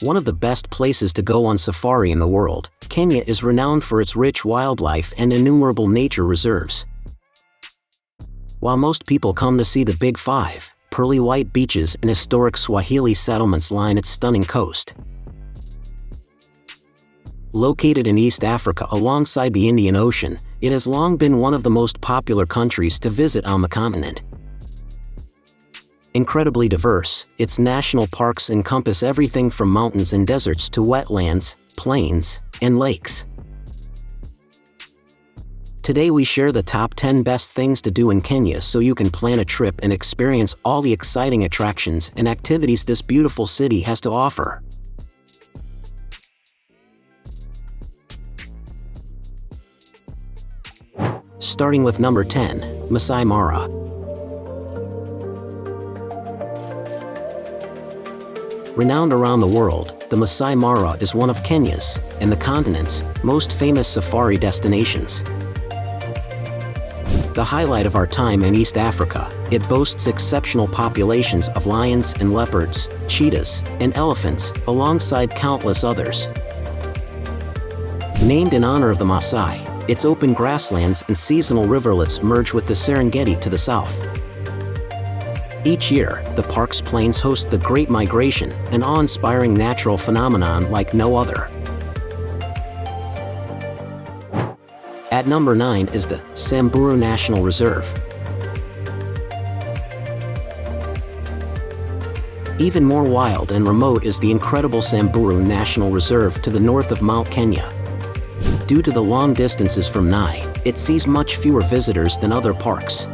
One of the best places to go on safari in the world, Kenya is renowned for its rich wildlife and innumerable nature reserves. While most people come to see the Big Five, pearly white beaches and historic Swahili settlements line its stunning coast. Located in East Africa alongside the Indian Ocean, it has long been one of the most popular countries to visit on the continent. Incredibly diverse, its national parks encompass everything from mountains and deserts to wetlands, plains, and lakes. Today we share the top 10 best things to do in Kenya so you can plan a trip and experience all the exciting attractions and activities this beautiful city has to offer. Starting with number 10, Masai Mara. Renowned around the world, the Masai Mara is one of Kenya's, and the continent's, most famous safari destinations. The highlight of our time in East Africa, it boasts exceptional populations of lions and leopards, cheetahs, and elephants, alongside countless others. Named in honor of the Maasai, its open grasslands and seasonal riverlets merge with the Serengeti to the south. Each year, the park's plains host the Great Migration, an awe-inspiring natural phenomenon like no other. At number 9 is the Samburu National Reserve. Even more wild and remote is the incredible Samburu National Reserve to the north of Mount Kenya. Due to the long distances from Nai, it sees much fewer visitors than other parks.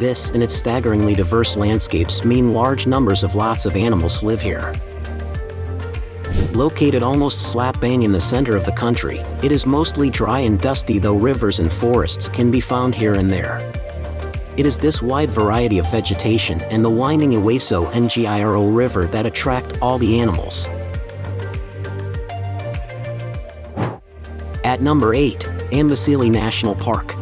This and its staggeringly diverse landscapes mean large numbers of lots of animals live here. Located almost slap bang in the center of the country, it is mostly dry and dusty, though rivers and forests can be found here and there. It is this wide variety of vegetation and the winding Ewaso Ngiro River that attract all the animals. At number 8, Amboseli National Park.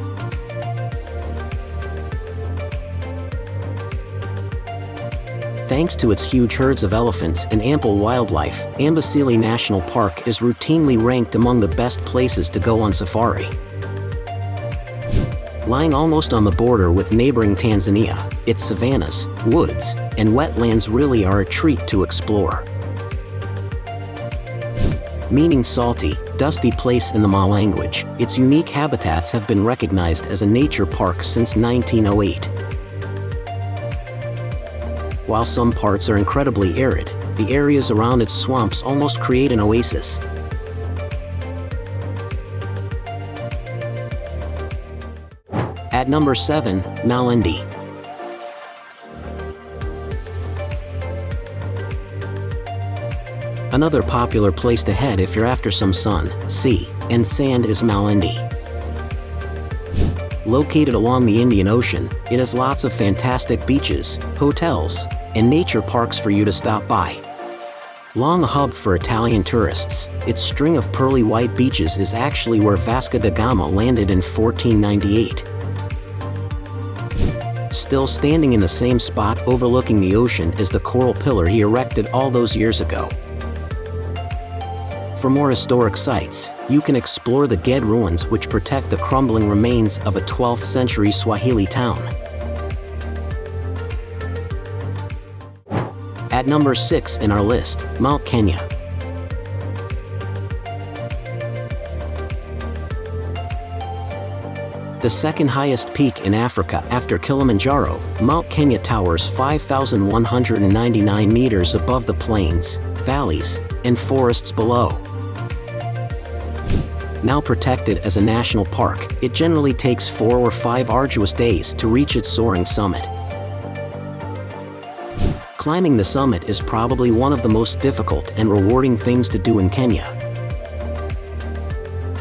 Thanks to its huge herds of elephants and ample wildlife, Amboseli National Park is routinely ranked among the best places to go on safari. Lying almost on the border with neighboring Tanzania, its savannas, woods, and wetlands really are a treat to explore. Meaning salty, dusty place in the Ma language, its unique habitats have been recognized as a nature park since 1908. While some parts are incredibly arid, the areas around its swamps almost create an oasis. At number 7, Malindi. Another popular place to head if you're after some sun, sea, and sand is Malindi. Located along the Indian Ocean, it has lots of fantastic beaches, hotels, and nature parks for you to stop by. Long a hub for Italian tourists, its string of pearly white beaches is actually where Vasco da Gama landed in 1498. Still standing in the same spot overlooking the ocean is the coral pillar he erected all those years ago. For more historic sites, you can explore the Ged ruins, which protect the crumbling remains of a 12th century Swahili town. At number 6 in our list, Mount Kenya. The second highest peak in Africa after Kilimanjaro, Mount Kenya towers 5,199 meters above the plains, valleys, and forests below. Now protected as a national park, it generally takes 4 or 5 arduous days to reach its soaring summit. Climbing the summit is probably one of the most difficult and rewarding things to do in Kenya.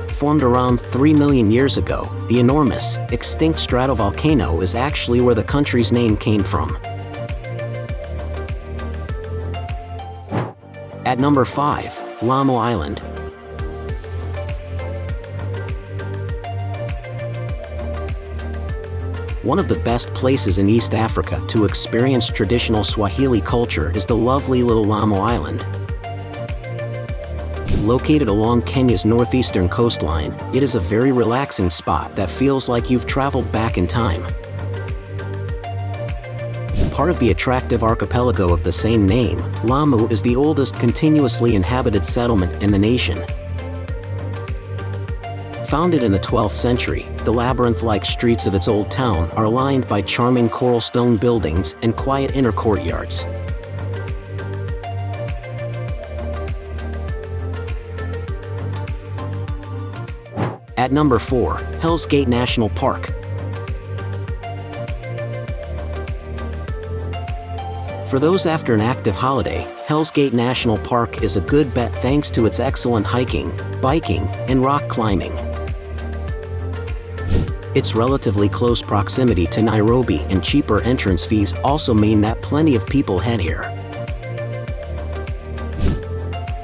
Formed around 3 million years ago, the enormous, extinct stratovolcano is actually where the country's name came from. At number 5, Lamu Island. One of the best places in East Africa to experience traditional Swahili culture is the lovely little Lamu Island. Located along Kenya's northeastern coastline, it is a very relaxing spot that feels like you've traveled back in time. Part of the attractive archipelago of the same name, Lamu is the oldest continuously inhabited settlement in the nation. Founded in the 12th century, the labyrinth-like streets of its old town are lined by charming coral stone buildings and quiet inner courtyards. At number 4, Hell's Gate National Park. For those after an active holiday, Hell's Gate National Park is a good bet thanks to its excellent hiking, biking, and rock climbing. Its relatively close proximity to Nairobi and cheaper entrance fees also mean that plenty of people head here.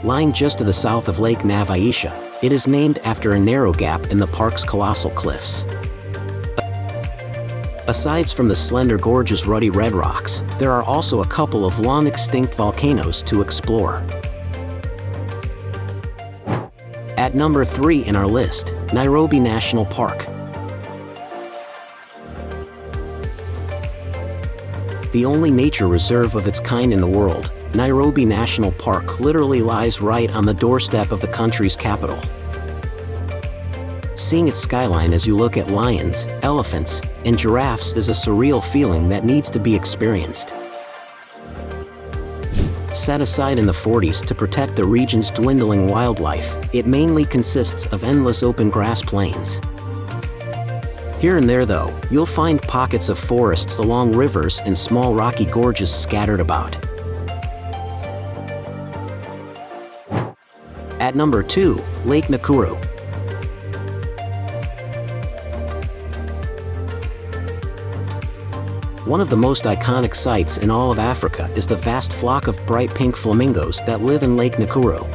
Lying just to the south of Lake Navaisha, it is named after a narrow gap in the park's colossal cliffs. Aside from the slender gorge's ruddy red rocks, there are also a couple of long-extinct volcanoes to explore. At number 3 in our list, Nairobi National Park. The only nature reserve of its kind in the world, Nairobi National Park literally lies right on the doorstep of the country's capital. Seeing its skyline as you look at lions, elephants, and giraffes is a surreal feeling that needs to be experienced. Set aside in the 40s to protect the region's dwindling wildlife, it mainly consists of endless open grass plains. Here and there though, you'll find pockets of forests along rivers and small rocky gorges scattered about. At number 2, Lake Nakuru. One of the most iconic sights in all of Africa is the vast flock of bright pink flamingos that live in Lake Nakuru.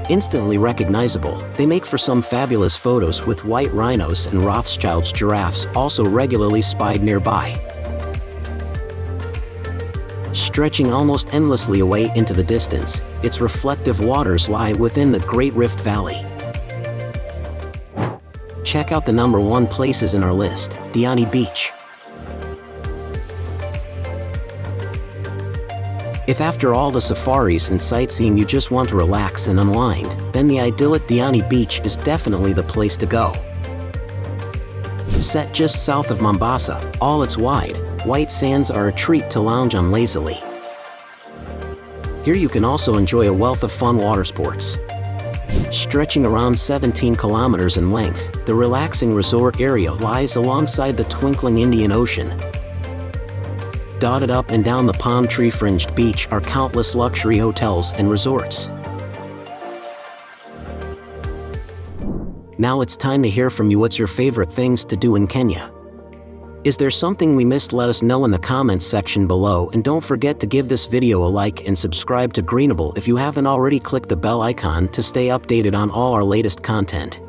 Instantly recognizable, they make for some fabulous photos with white rhinos and Rothschild's giraffes also regularly spied nearby. Stretching almost endlessly away into the distance, its reflective waters lie within the Great Rift Valley. Check out the number 1 places in our list, Diani Beach. If after all the safaris and sightseeing you just want to relax and unwind, then the idyllic Diani Beach is definitely the place to go. Set just south of Mombasa, all its wide, white sands are a treat to lounge on lazily. Here you can also enjoy a wealth of fun water sports. Stretching around 17 kilometers in length, the relaxing resort area lies alongside the twinkling Indian Ocean. Dotted up and down the palm tree-fringed beach are countless luxury hotels and resorts. Now it's time to hear from you. What's your favorite things to do in Kenya? Is there something we missed? Let us know in the comments section below, and don't forget to give this video a like and subscribe to Greenable if you haven't already. Click the bell icon to stay updated on all our latest content.